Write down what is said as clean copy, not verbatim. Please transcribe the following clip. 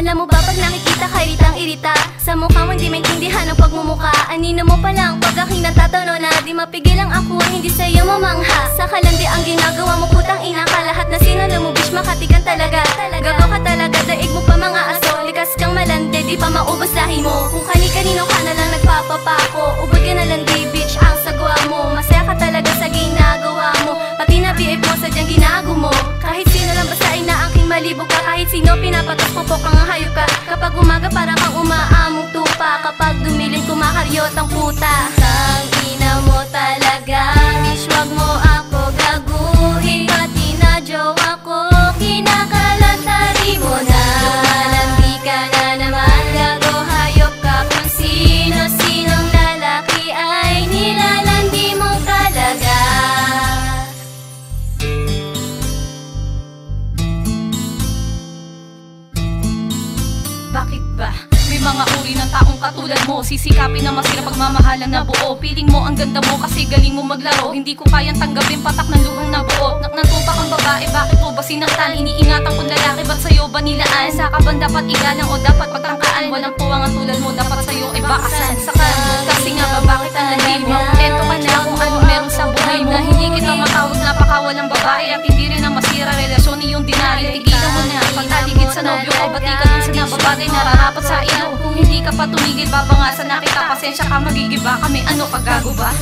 Alam mo ba pag nakikita ka iritang-irita, sa mukha mo hindi maintindihan ang pagmumuka. Anino mo pa lang pag aking natatato na di mapigil ang ako ang hindi sa'yo mamangha. Sa kalandi ang ginagawa mo putang ina ka, lahat na sinalumubish makatikan talaga. Gago ka talaga, daig mo pa mga aso, likas kang malandi, di pa maubos lahi mo. Kung kani-kanino ka na lang nagpapapako, ubod ka na lang di bitch ang sagwa mo. Masaya ka talaga sa ginagawa mo, pati na BF mo sadyang ginago mo. Kahit sino lang basta inaaking malibog ka, kahit sino pinapatos po kang hayop ka. Kapag umaga parang kang umaamong tupa, kapag dumilim kumakaryot ang puta. Tang ina mo talaga, bitch wag mo ako gaguhin, pati na jowa ko kinakalantari mo na. Lumalandi ka na naman, gago hayop ka, kung sino-sinong lalaki ay nilalandi mo talaga. Bakit ba? May mga uri ng taong katulad mo, sisikapin na masira pagmamahalan na buo. Piling mo ang ganda mo kasi galing mo maglaro, hindi ko kayang tanggapin patak ng luhang na buo. Natupak ang babae, bakit mo ba sinaktan? Iniingatan kong lalaki, ba't sa'yo ba nilaan? Sa ka ba dapat igalang o dapat pagtangkaan? Walang puwang ang tulad mo, dapat sa'yo ay bakasan. Sakan, kasi nga ba bakit ang landi mo? Eto ka na kung anong meron sa buhay mo. Na hindi kita matawag na pakawalang babae, at hindi rin na masira relasyon iyong dinari. Tigilan mo na pagtaligid sa nobyo ko, bati ka dun sa nababagay nararapat sa ilo. Kung hindi ka pa tumigil, babangasan na kita, pasensya ka, magigiba kami, ano ka gago ba?